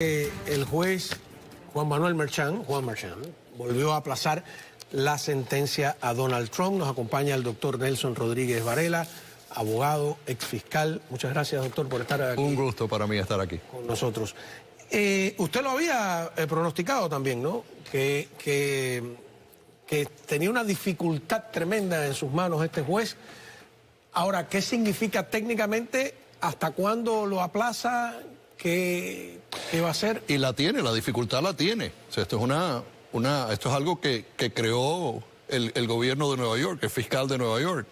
El juez Juan Marchant, volvió a aplazar la sentencia a Donald Trump. Nos acompaña el doctor Nelson Rodríguez Varela, abogado, exfiscal. Muchas gracias, doctor, por estar aquí. Un gusto para mí estar aquí. Con nosotros. Usted lo había pronosticado también, ¿no? Que tenía una dificultad tremenda en sus manos este juez. Ahora, ¿qué significa técnicamente? ¿Hasta cuándo lo aplaza? ¿Qué va a hacer? Y la tiene, la dificultad la tiene. O sea, esto es algo que creó el gobierno de Nueva York, el fiscal de Nueva York,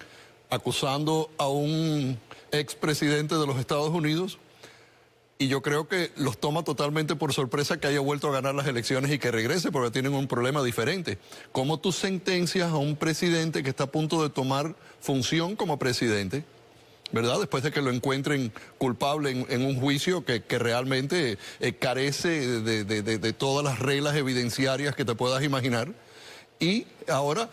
acusando a un expresidente de los Estados Unidos. Y yo creo que los toma totalmente por sorpresa que haya vuelto a ganar las elecciones y que regrese, porque tienen un problema diferente. ¿Cómo tú sentencias a un presidente que está a punto de tomar función como presidente, ¿verdad? Después de que lo encuentren culpable en un juicio que realmente carece de todas las reglas evidenciarias que te puedas imaginar? Y ahora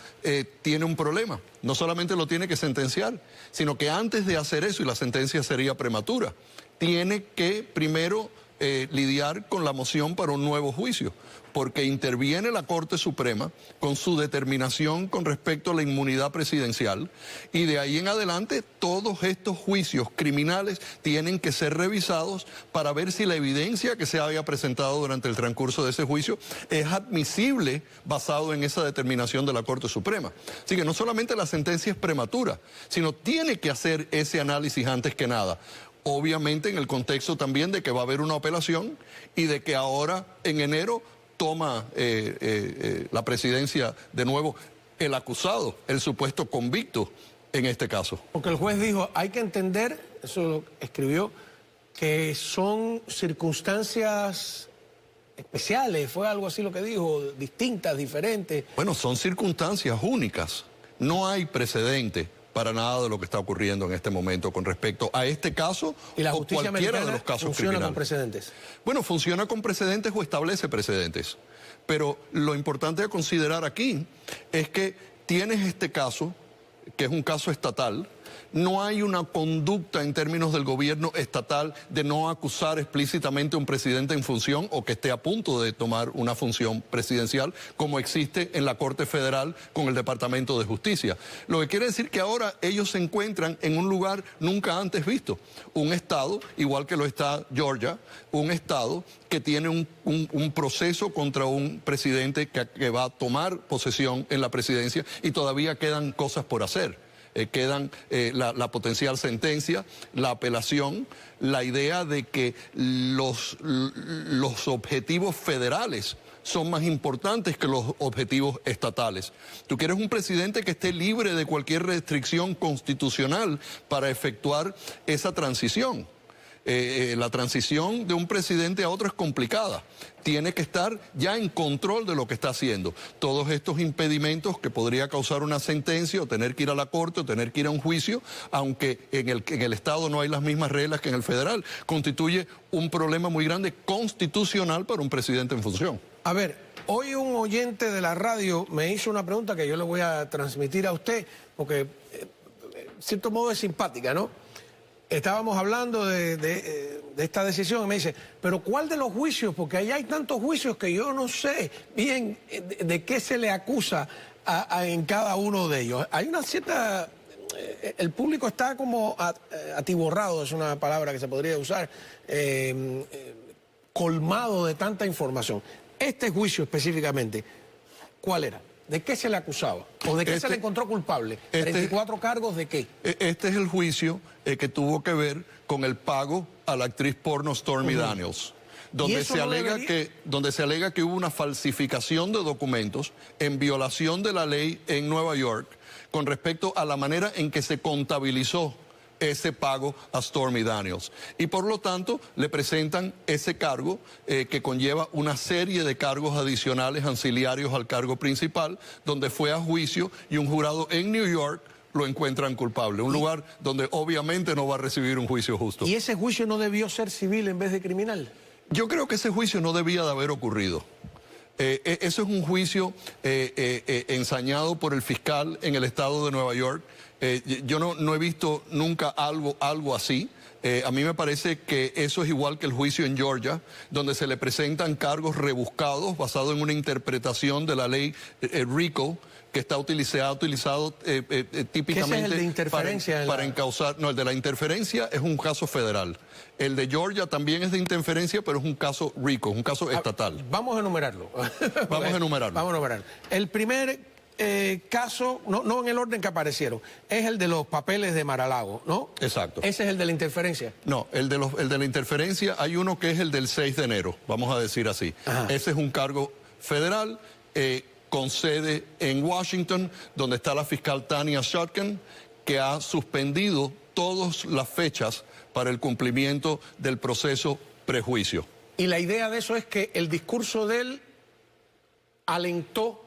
tiene un problema. No solamente lo tiene que sentenciar, sino que antes de hacer eso, y la sentencia sería prematura, tiene que primero lidiar con la moción para un nuevo juicio, porque interviene la Corte Suprema con su determinación con respecto a la inmunidad presidencial, y de ahí en adelante todos estos juicios criminales tienen que ser revisados para ver si la evidencia que se había presentado durante el transcurso de ese juicio es admisible basado en esa determinación de la Corte Suprema. Así que no solamente la sentencia es prematura, sino tiene que hacer ese análisis antes que nada. Obviamente en el contexto también de que va a haber una apelación y de que ahora en enero toma la presidencia de nuevo el acusado, el supuesto convicto en este caso. Porque el juez dijo, hay que entender, eso lo escribió, que son circunstancias especiales, fue algo así lo que dijo, distintas, diferentes. Bueno, son circunstancias únicas, no hay precedente para nada de lo que está ocurriendo en este momento con respecto a este caso o cualquiera de los casos criminales. ¿Funciona con precedentes? Bueno, funciona con precedentes o establece precedentes. Pero lo importante a considerar aquí es que tienes este caso, que es un caso estatal. No hay una conducta en términos del gobierno estatal de no acusar explícitamente a un presidente en función o que esté a punto de tomar una función presidencial, como existe en la Corte Federal con el Departamento de Justicia. Lo que quiere decir que ahora ellos se encuentran en un lugar nunca antes visto. Un estado, igual que lo está Georgia, un estado que tiene un proceso contra un presidente que va a tomar posesión en la presidencia y todavía quedan cosas por hacer. Quedan la potencial sentencia, la apelación, la idea de que los objetivos federales son más importantes que los objetivos estatales. Tú quieres un presidente que esté libre de cualquier restricción constitucional para efectuar esa transición. La transición de un presidente a otro es complicada. Tiene que estar ya en control de lo que está haciendo. Todos estos impedimentos que podría causar una sentencia o tener que ir a la corte o tener que ir a un juicio, aunque en el Estado no hay las mismas reglas que en el federal, constituye un problema muy grande constitucional para un presidente en función. A ver, hoy un oyente de la radio me hizo una pregunta que yo le voy a transmitir a usted, porque en cierto modo es simpática, ¿no? Estábamos hablando de esta decisión y me dice, pero ¿cuál de los juicios? Porque ahí hay tantos juicios que yo no sé bien de qué se le acusa en cada uno de ellos. Hay una cierta... El público está como atiborrado, es una palabra que se podría usar, colmado de tanta información. Este juicio específicamente, ¿cuál era? ¿De qué se le acusaba? ¿O de qué se le encontró culpable? ¿34 cargos de qué? Este es el juicio que tuvo que ver con el pago a la actriz porno Stormy Daniels, donde se alega que hubo una falsificación de documentos en violación de la ley en Nueva York con respecto a la manera en que se contabilizó ese pago a Stormy Daniels. Y por lo tanto le presentan ese cargo que conlleva una serie de cargos adicionales ancillarios al cargo principal, donde fue a juicio y un jurado en New York lo encuentran culpable. Un lugar donde obviamente no va a recibir un juicio justo. ¿Y ese juicio no debió ser civil en vez de criminal? Yo creo que ese juicio no debía de haber ocurrido. Eso es un juicio ensañado por el fiscal en el estado de Nueva York. Yo no he visto nunca algo así. A mí me parece que eso es igual que el juicio en Georgia, donde se le presentan cargos rebuscados basados en una interpretación de la ley RICO, que está utilizado típicamente es el de interferencia para encauzar. No, el de la interferencia es un caso federal. El de Georgia también es de interferencia, pero es un caso RICO, es un caso estatal. Vamos a enumerarlo. Vamos a enumerarlo. Vamos a enumerarlo. El primer caso, no en el orden que aparecieron, es el de los papeles de Mar-a-Lago, ¿no? Exacto. ¿Ese es el de la interferencia? No, el de la interferencia hay uno que es el del 6 de enero, vamos a decir así. Ajá. Ese es un cargo federal con sede en Washington, donde está la fiscal Tanya Chutkan, que ha suspendido todas las fechas para el cumplimiento del proceso prejuicio. Y la idea de eso es que el discurso de él alentó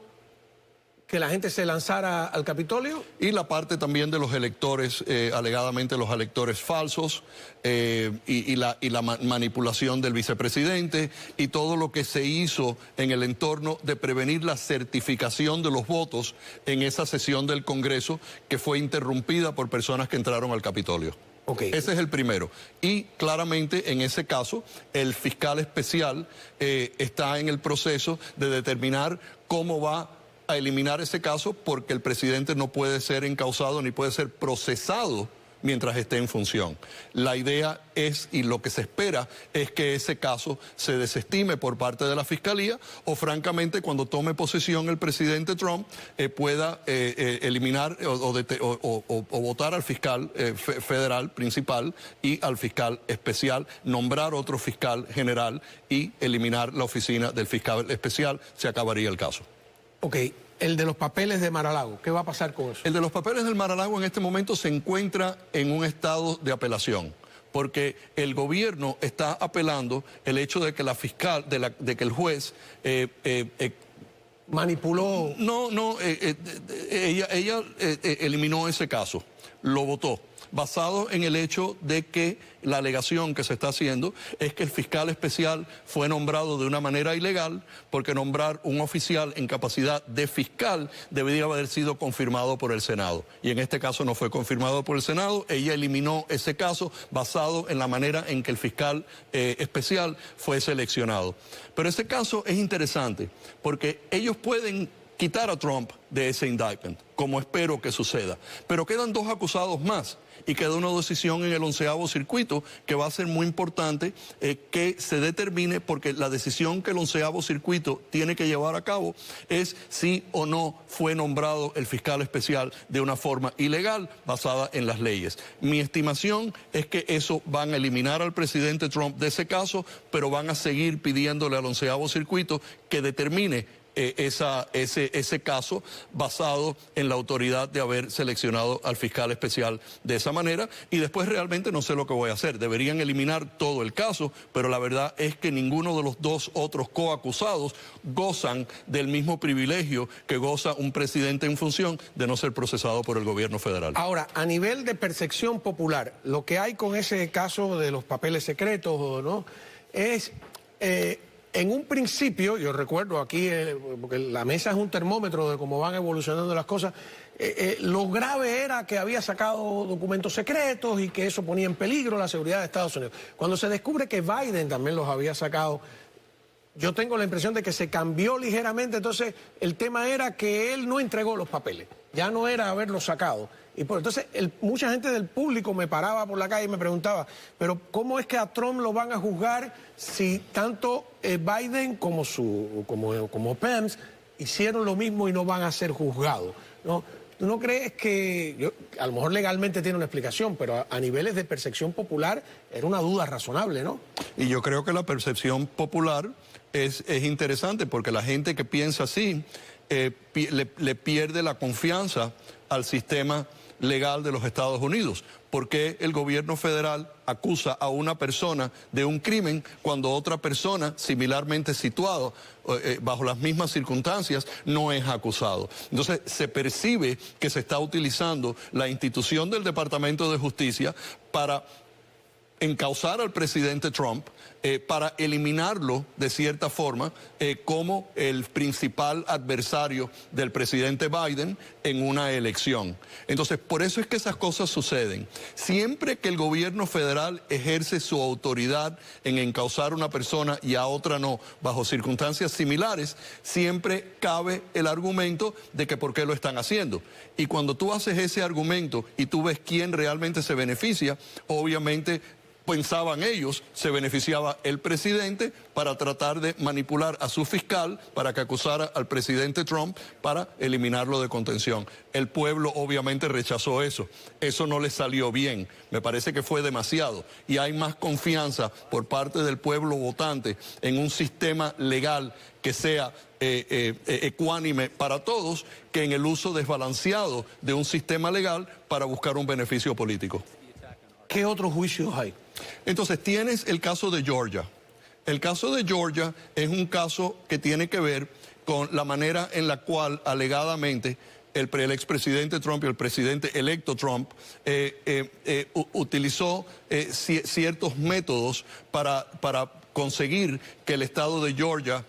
que la gente se lanzara al Capitolio. Y la parte también de los electores, alegadamente los electores falsos, y la manipulación del vicepresidente, y todo lo que se hizo en el entorno de prevenir la certificación de los votos en esa sesión del Congreso que fue interrumpida por personas que entraron al Capitolio. Okay. Ese es el primero. Y claramente en ese caso el fiscal especial está en el proceso de determinar cómo va a eliminar ese caso, porque el presidente no puede ser encausado ni puede ser procesado mientras esté en función. La idea es, y lo que se espera, es que ese caso se desestime por parte de la Fiscalía, o francamente cuando tome posesión el presidente Trump pueda eliminar o votar al fiscal federal principal y al fiscal especial, nombrar otro fiscal general y eliminar la oficina del fiscal especial. Se acabaría el caso. Ok, el de los papeles de Mar-a-Lago, ¿qué va a pasar con eso? El de los papeles del Mar-a-Lago en este momento se encuentra en un estado de apelación, porque el gobierno está apelando el hecho de que la fiscal, de que el juez manipuló. Ella eliminó ese caso, lo votó, basado en el hecho de que la alegación que se está haciendo es que el fiscal especial fue nombrado de una manera ilegal, porque nombrar un oficial en capacidad de fiscal debería haber sido confirmado por el Senado. Y en este caso no fue confirmado por el Senado. Ella eliminó ese caso basado en la manera en que el fiscal especial fue seleccionado. Pero ese caso es interesante, porque ellos pueden quitar a Trump de ese indictment, como espero que suceda. Pero quedan dos acusados más y queda una decisión en el 11º circuito que va a ser muy importante que se determine, porque la decisión que el 11º circuito tiene que llevar a cabo es si o no fue nombrado el fiscal especial de una forma ilegal basada en las leyes. Mi estimación es que eso van a eliminar al presidente Trump de ese caso, pero van a seguir pidiéndole al 11º circuito que determine ese caso basado en la autoridad de haber seleccionado al fiscal especial de esa manera, y después realmente no sé lo que voy a hacer. Deberían eliminar todo el caso, pero la verdad es que ninguno de los dos otros coacusados gozan del mismo privilegio que goza un presidente en función de no ser procesado por el gobierno federal. Ahora, a nivel de percepción popular, lo que hay con ese caso de los papeles secretos, ¿no?, es... en un principio, yo recuerdo aquí, porque la mesa es un termómetro de cómo van evolucionando las cosas, lo grave era que había sacado documentos secretos y que eso ponía en peligro la seguridad de Estados Unidos. Cuando se descubre que Biden también los había sacado, yo tengo la impresión de que se cambió ligeramente. Entonces el tema era que él no entregó los papeles, ya no era haberlos sacado. Y entonces mucha gente del público me paraba por la calle y me preguntaba, pero ¿cómo es que a Trump lo van a juzgar si tanto Biden como Pence hicieron lo mismo y no van a ser juzgados? ¿No? ¿Tú no crees que, a lo mejor legalmente tiene una explicación, pero a niveles de percepción popular era una duda razonable, ¿no? Y yo creo que la percepción popular es interesante, porque la gente que piensa así le pierde la confianza al sistema legal de los Estados Unidos. ¿Por qué el gobierno federal acusa a una persona de un crimen cuando otra persona similarmente situada bajo las mismas circunstancias no es acusado? Entonces se percibe que se está utilizando la institución del Departamento de Justicia para encausar al presidente Trump para eliminarlo de cierta forma como el principal adversario del presidente Biden en una elección. Entonces, por eso es que esas cosas suceden. Siempre que el gobierno federal ejerce su autoridad en encausar a una persona y a otra no, bajo circunstancias similares, siempre cabe el argumento de que por qué lo están haciendo. Y cuando tú haces ese argumento y tú ves quién realmente se beneficia, obviamente pensaban ellos, se beneficiaba el presidente para tratar de manipular a su fiscal para que acusara al presidente Trump para eliminarlo de contención. El pueblo obviamente rechazó eso. Eso no le salió bien. Me parece que fue demasiado. Y hay más confianza por parte del pueblo votante en un sistema legal que sea ecuánime para todos que en el uso desbalanceado de un sistema legal para buscar un beneficio político. ¿Qué otros juicios hay? Entonces, tienes el caso de Georgia. El caso de Georgia es un caso que tiene que ver con la manera en la cual, alegadamente, el expresidente Trump y el presidente electo Trump utilizó ciertos métodos para conseguir que el estado de Georgia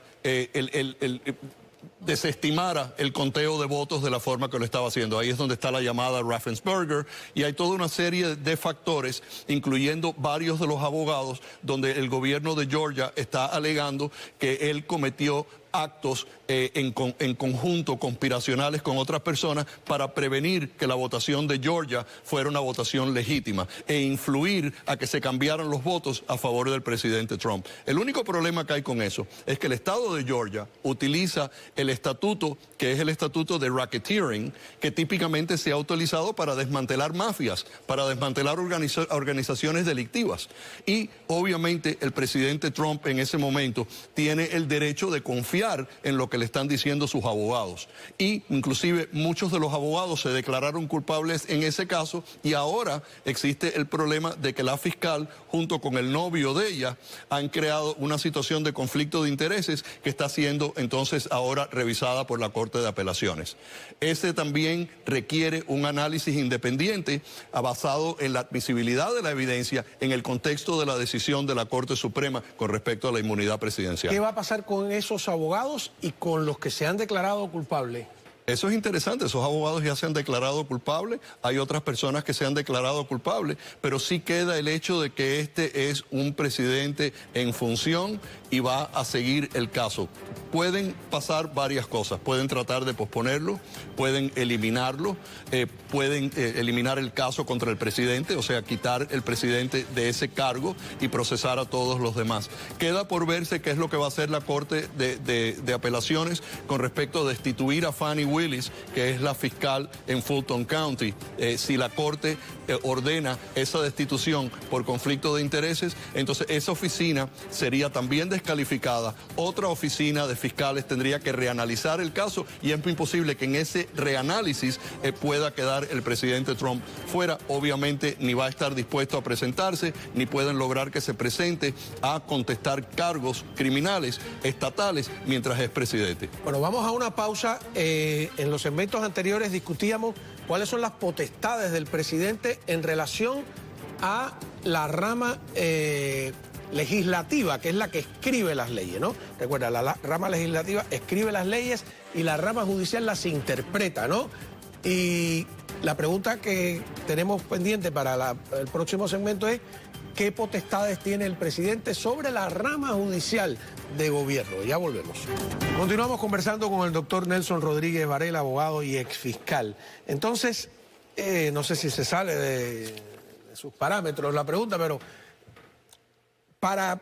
desestimara el conteo de votos de la forma que lo estaba haciendo. Ahí es donde está la llamada Raffensperger, y hay toda una serie de factores, incluyendo varios de los abogados, donde el gobierno de Georgia está alegando que él cometió actos en conjunto, conspiracionales con otras personas para prevenir que la votación de Georgia fuera una votación legítima e influir a que se cambiaran los votos a favor del presidente Trump. El único problema que hay con eso es que el estado de Georgia utiliza el estatuto, que es el estatuto de racketeering, que típicamente se ha utilizado para desmantelar mafias, para desmantelar organizaciones delictivas. Y obviamente el presidente Trump en ese momento tiene el derecho de confiar en lo que le están diciendo sus abogados. Y inclusive muchos de los abogados se declararon culpables en ese caso, y ahora existe el problema de que la fiscal junto con el novio de ella han creado una situación de conflicto de intereses que está siendo entonces ahora revisada por la Corte de Apelaciones. Ese también requiere un análisis independiente basado en la admisibilidad de la evidencia en el contexto de la decisión de la Corte Suprema con respecto a la inmunidad presidencial. ¿Qué va a pasar con esos abogados y con los que se han declarado culpables? Eso es interesante, esos abogados ya se han declarado culpables, hay otras personas que se han declarado culpables, pero sí queda el hecho de que este es un presidente en función y va a seguir el caso. Pueden pasar varias cosas, pueden tratar de posponerlo, pueden eliminarlo, pueden eliminar el caso contra el presidente, o sea, quitar el presidente de ese cargo y procesar a todos los demás. Queda por verse qué es lo que va a hacer la Corte de Apelaciones con respecto a destituir a Fani Willis, que es la fiscal en Fulton County. Si la Corte ordena esa destitución por conflicto de intereses, entonces esa oficina sería también descalificada. Otra oficina de fiscales tendría que reanalizar el caso, y es imposible que en ese reanálisis pueda quedar el presidente Trump fuera. Obviamente ni va a estar dispuesto a presentarse, ni pueden lograr que se presente a contestar cargos criminales estatales mientras es presidente. Bueno, vamos a una pausa. En los segmentos anteriores discutíamos cuáles son las potestades del presidente en relación a la rama legislativa, que es la que escribe las leyes, ¿no? Recuerda, la rama legislativa escribe las leyes y la rama judicial las interpreta, ¿no? Y la pregunta que tenemos pendiente para el próximo segmento es: ¿qué potestades tiene el presidente sobre la rama judicial de gobierno? Ya volvemos. Continuamos conversando con el doctor Nelson Rodríguez Varela, abogado y exfiscal. Entonces, no sé si se sale de sus parámetros la pregunta, pero para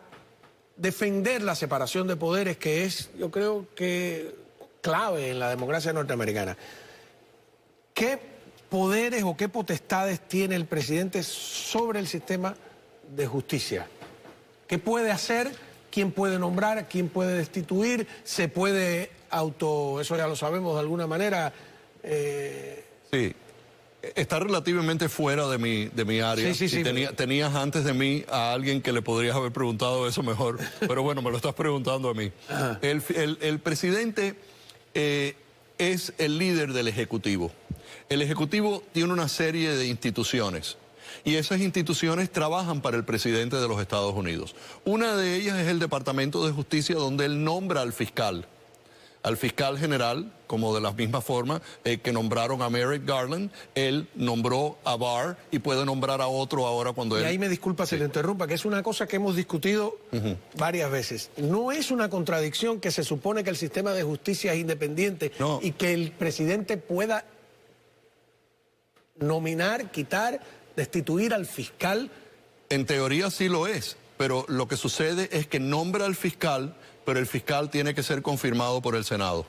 defender la separación de poderes, que es, yo creo que clave en la democracia norteamericana, ¿qué poderes o qué potestades tiene el presidente sobre el sistema de justicia? ¿Qué puede hacer? ¿Quién puede nombrar? ¿Quién puede destituir? ¿Se puede eso ya lo sabemos de alguna manera? Sí. Está relativamente fuera de mi área. Sí. Tenías antes de mí a alguien que le podrías haber preguntado eso mejor, pero bueno, me lo estás preguntando a mí. El presidente es el líder del Ejecutivo. El Ejecutivo tiene una serie de instituciones. Y esas instituciones trabajan para el presidente de los Estados Unidos. Una de ellas es el Departamento de Justicia, donde él nombra al fiscal general, como de la misma forma que nombraron a Merrick Garland, él nombró a Barr y puede nombrar a otro ahora cuando él... Y ahí me disculpa si le interrumpa, que es una cosa que hemos discutido varias veces. No es una contradicción que se supone que el sistema de justicia es independiente y que el presidente pueda nominar, quitar, destituir al fiscal. En teoría sí lo es, pero lo que sucede es que nombra al fiscal, pero el fiscal tiene que ser confirmado por el Senado.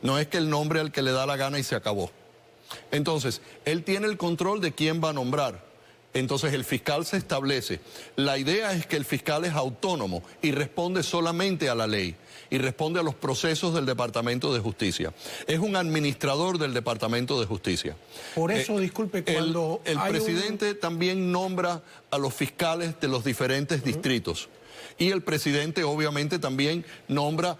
No es que él nombre al que le da la gana y se acabó. Entonces, él tiene el control de quién va a nombrar. Entonces, el fiscal se establece. La idea es que el fiscal es autónomo y responde solamente a la ley y responde a los procesos del Departamento de Justicia. Es un administrador del Departamento de Justicia. Por eso, disculpe, cuando el presidente también nombra a los fiscales de los diferentes distritos. Y el presidente obviamente también nombra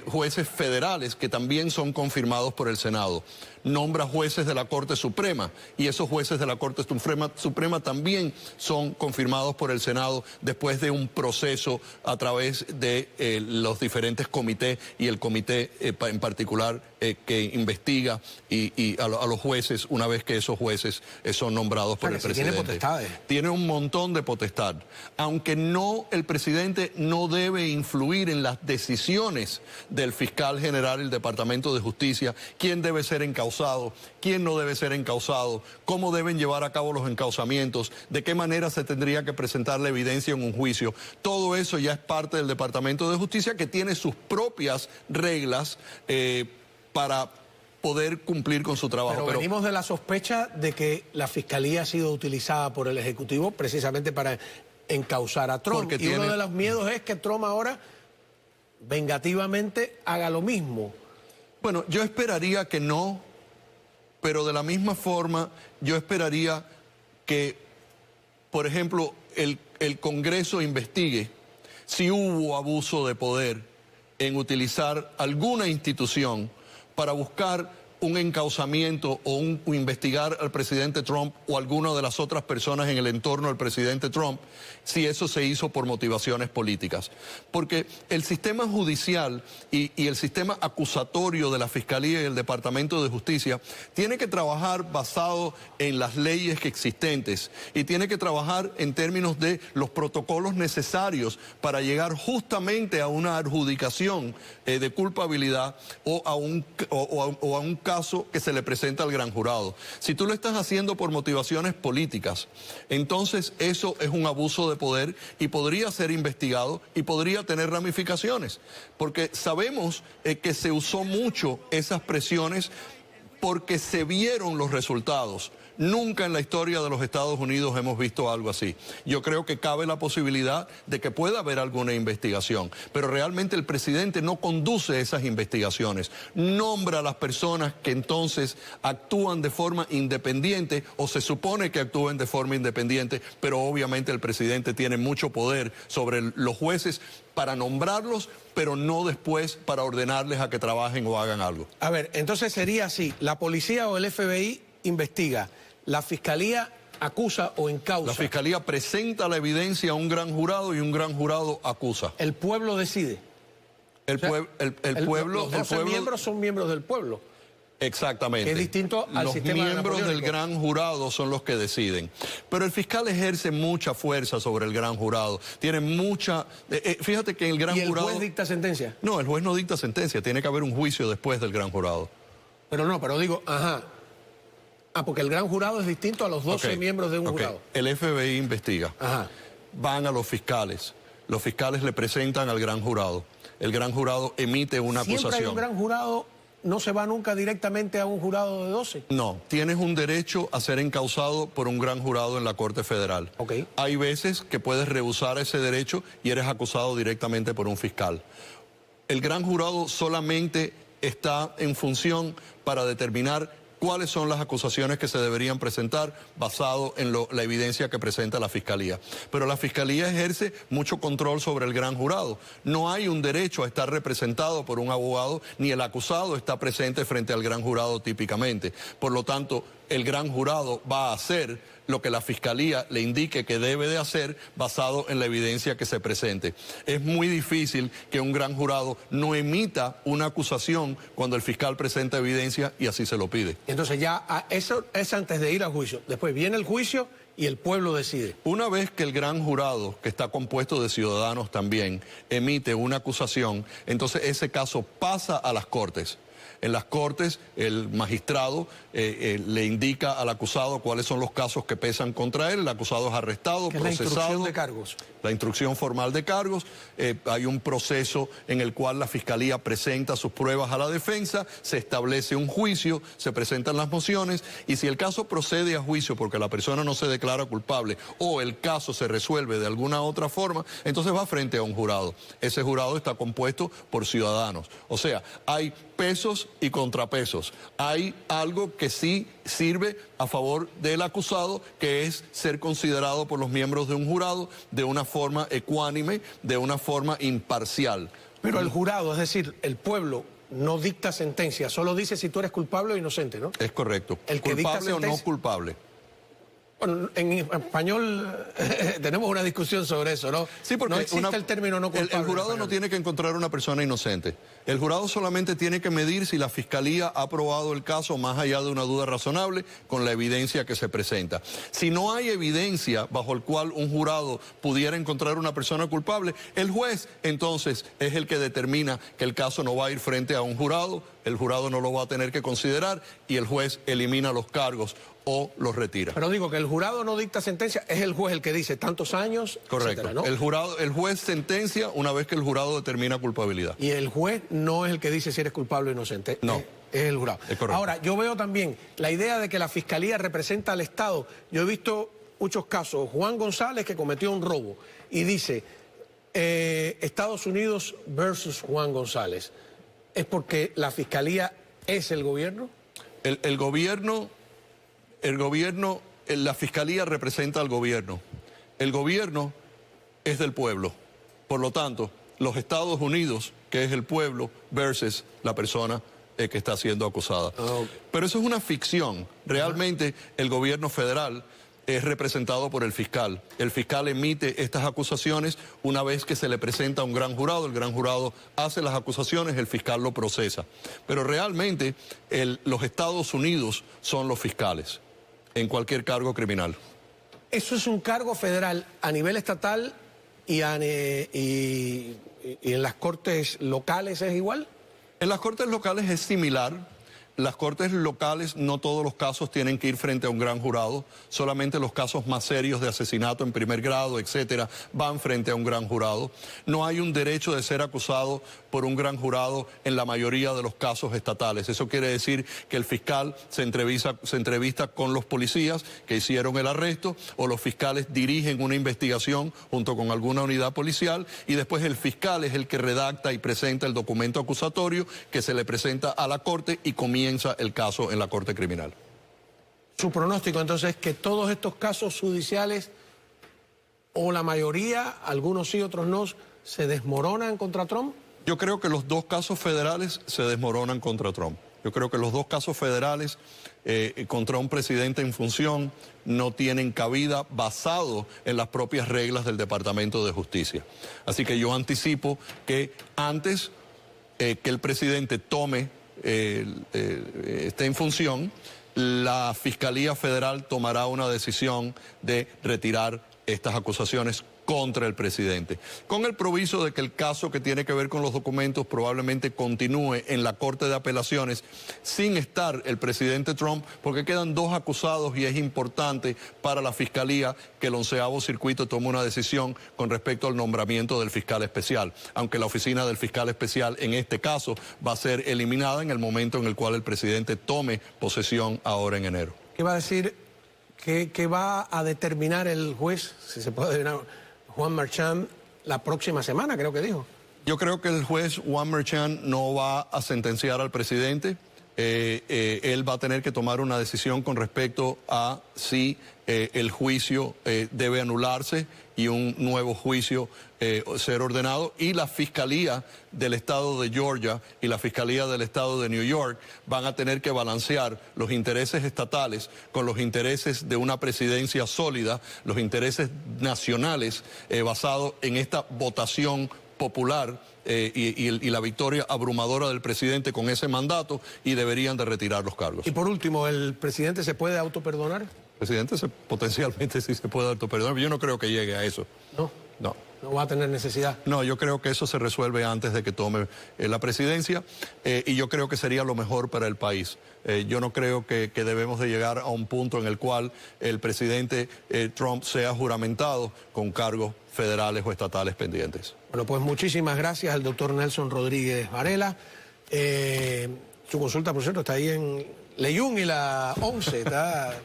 jueces federales que también son confirmados por el Senado. Nombra jueces de la Corte Suprema y esos jueces de la Corte Suprema también son confirmados por el Senado después de un proceso a través de los diferentes comités y el comité en particular que investiga y a los jueces una vez que esos jueces son nombrados por el presidente. Tiene potestades. Tiene un montón de potestad. Aunque el presidente no debe influir en las decisiones del fiscal general del Departamento de Justicia, quién debe ser encausado, quién no debe ser encausado, cómo deben llevar a cabo los encausamientos, de qué manera se tendría que presentar la evidencia en un juicio. Todo eso ya es parte del Departamento de Justicia, que tiene sus propias reglas para poder cumplir con su trabajo. Pero venimos de la sospecha de que la Fiscalía ha sido utilizada por el Ejecutivo precisamente para encausar a Trump. Y uno de los miedos es que Trump ahora vengativamente haga lo mismo. Bueno, yo esperaría que no, pero de la misma forma yo esperaría que, por ejemplo, el Congreso investigue si hubo abuso de poder en utilizar alguna institución para buscar un encausamiento o investigar al presidente Trump o alguna de las otras personas en el entorno del presidente Trump, si eso se hizo por motivaciones políticas. Porque el sistema judicial y el sistema acusatorio de la Fiscalía y el Departamento de Justicia tiene que trabajar basado en las leyes existentes y tiene que trabajar en términos de los protocolos necesarios para llegar justamente a una adjudicación de culpabilidad o a un caso que se le presenta al gran jurado. Si tú lo estás haciendo por motivaciones políticas, entonces eso es un abuso de poder y podría ser investigado y podría tener ramificaciones, porque sabemos que se usó mucho esas presiones porque se vieron los resultados. Nunca en la historia de los Estados Unidos hemos visto algo así. Yo creo que cabe la posibilidad de que pueda haber alguna investigación, pero realmente el presidente no conduce esas investigaciones, nombra a las personas que entonces actúan de forma independiente o se supone que actúen de forma independiente, pero obviamente el presidente tiene mucho poder sobre los jueces para nombrarlos, pero no después para ordenarles a que trabajen o hagan algo. A ver, entonces sería así, la policía o el FBI investiga, la Fiscalía acusa o encausa. La Fiscalía presenta la evidencia a un gran jurado y un gran jurado acusa. El pueblo decide. Los 12 miembros son miembros del pueblo. Exactamente. Que es distinto al sistema Los miembros del gran jurado son los que deciden. Pero el fiscal ejerce mucha fuerza sobre el gran jurado. Tiene mucha... fíjate que en el gran jurado... ¿Y el juez dicta sentencia? No, el juez no dicta sentencia. Tiene que haber un juicio después del gran jurado. Pero digo, porque el gran jurado es distinto a los 12 miembros de un jurado. El FBI investiga. Van a los fiscales le presentan al gran jurado. El gran jurado emite una acusación. ¿Siempre hay un gran jurado? ¿No se va nunca directamente a un jurado de 12? No, tienes un derecho a ser encausado por un gran jurado en la Corte Federal. Hay veces que puedes rehusar ese derecho y eres acusado directamente por un fiscal. El gran jurado solamente está en función para determinar cuáles son las acusaciones que se deberían presentar basado en la evidencia que presenta la Fiscalía. Pero la Fiscalía ejerce mucho control sobre el gran jurado. No hay un derecho a estar representado por un abogado, ni el acusado está presente frente al gran jurado típicamente. Por lo tanto, el gran jurado va a hacer lo que la Fiscalía le indique que debe de hacer basado en la evidencia que se presente. Es muy difícil que un gran jurado no emita una acusación cuando el fiscal presenta evidencia y así se lo pide. Entonces ya eso es antes de ir al juicio. Después viene el juicio y el pueblo decide. Una vez que el gran jurado, que está compuesto de ciudadanos también, emite una acusación, entonces ese caso pasa a las Cortes. En las Cortes, el magistrado le indica al acusado cuáles son los casos que pesan contra él. El acusado es arrestado, procesado. La instrucción de cargos. La instrucción formal de cargos. Hay un proceso en el cual la Fiscalía presenta sus pruebas a la defensa, se establece un juicio, se presentan las mociones y si el caso procede a juicio porque la persona no se declara culpable o el caso se resuelve de alguna otra forma, entonces va frente a un jurado. Ese jurado está compuesto por ciudadanos. O sea, hay pesos y contrapesos. Hay algo que sí sirve a favor del acusado, que es ser considerado por los miembros de un jurado de una forma ecuánime, de una forma imparcial. Pero el jurado, es decir, el pueblo, no dicta sentencia, solo dice si tú eres culpable o inocente, ¿no? Es correcto. El que dicta culpable o no culpable. Bueno, en español tenemos una discusión sobre eso, ¿no? Sí, porque no existe el término no culpable. El jurado no tiene que encontrar una persona inocente. El jurado solamente tiene que medir si la Fiscalía ha probado el caso más allá de una duda razonable con la evidencia que se presenta. Si no hay evidencia bajo el cual un jurado pudiera encontrar una persona culpable, el juez entonces es el que determina que el caso no va a ir frente a un jurado, el jurado no lo va a tener que considerar y el juez elimina los cargos o los retira. Pero digo que el jurado no dicta sentencia, es el juez el que dice tantos años, correcto, etcétera, ¿no? El juez sentencia una vez que el jurado determina culpabilidad. Y el juez no es el que dice si eres culpable o inocente. No. Es el jurado. Es correcto. Ahora, yo veo también la idea de que la Fiscalía representa al Estado. Yo he visto muchos casos. Juan González que cometió un robo y dice Estados Unidos versus Juan González. ¿Es porque la Fiscalía es el gobierno? El gobierno, la Fiscalía representa al gobierno. El gobierno es del pueblo. Por lo tanto, los Estados Unidos, que es el pueblo, versus la persona que está siendo acusada. Oh. Pero eso es una ficción. Realmente el gobierno federal es representado por el fiscal. El fiscal emite estas acusaciones una vez que se le presenta a un gran jurado. El gran jurado hace las acusaciones, el fiscal lo procesa. Pero realmente los Estados Unidos son los fiscales en cualquier cargo criminal. ¿Eso es un cargo federal a nivel estatal y en las cortes locales es igual? En las cortes locales es similar. Las cortes locales no todos los casos tienen que ir frente a un gran jurado, solamente los casos más serios de asesinato en primer grado, etcétera, van frente a un gran jurado. No hay un derecho de ser acusado por un gran jurado en la mayoría de los casos estatales. Eso quiere decir que el fiscal se entrevista con los policías que hicieron el arresto o los fiscales dirigen una investigación junto con alguna unidad policial y después el fiscal es el que redacta y presenta el documento acusatorio que se le presenta a la corte y comienza el caso en la Corte Criminal. Su pronóstico entonces es que todos estos casos judiciales, o la mayoría, algunos sí, otros no, se desmoronan contra Trump. Yo creo que los dos casos federales se desmoronan contra Trump. Yo creo que los dos casos federales contra un presidente en función no tienen cabida basado en las propias reglas del Departamento de Justicia. Así que yo anticipo que antes que el presidente esté en función, la Fiscalía Federal tomará una decisión de retirar estas acusaciones contra el presidente, con el proviso de que el caso que tiene que ver con los documentos probablemente continúe en la Corte de Apelaciones sin estar el presidente Trump, porque quedan dos acusados y es importante para la Fiscalía que el 11º Circuito tome una decisión con respecto al nombramiento del fiscal especial, aunque la oficina del fiscal especial en este caso va a ser eliminada en el momento en el cual el presidente tome posesión ahora en enero. ¿Qué va a decir, qué va a determinar el juez, si se puede determinar, Juan Merchan, la próxima semana, creo que dijo? Yo creo que el juez Juan Merchan no va a sentenciar al presidente. él va a tener que tomar una decisión con respecto a si el juicio debe anularse y un nuevo juicio ser ordenado, y la Fiscalía del Estado de Georgia y la Fiscalía del Estado de New York van a tener que balancear los intereses estatales con los intereses de una presidencia sólida, los intereses nacionales basados en esta votación popular y la victoria abrumadora del presidente con ese mandato, y deberían de retirar los cargos. Y por último, ¿el presidente se puede autoperdonar? El presidente potencialmente sí se puede autoperdonar, pero yo no creo que llegue a eso. No. No. No va a tener necesidad. No, yo creo que eso se resuelve antes de que tome la presidencia, y yo creo que sería lo mejor para el país. Yo no creo que debemos de llegar a un punto en el cual el presidente Trump sea juramentado con cargos federales o estatales pendientes. Bueno, pues muchísimas gracias al doctor Nelson Rodríguez Varela. Su consulta, por cierto, está ahí en Leyún y la 11. Está...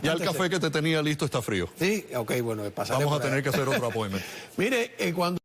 ya el café que te tenía listo está frío. Sí, ok, bueno, pasaré. Vamos a tener que hacer otro appointment. Mire, cuando...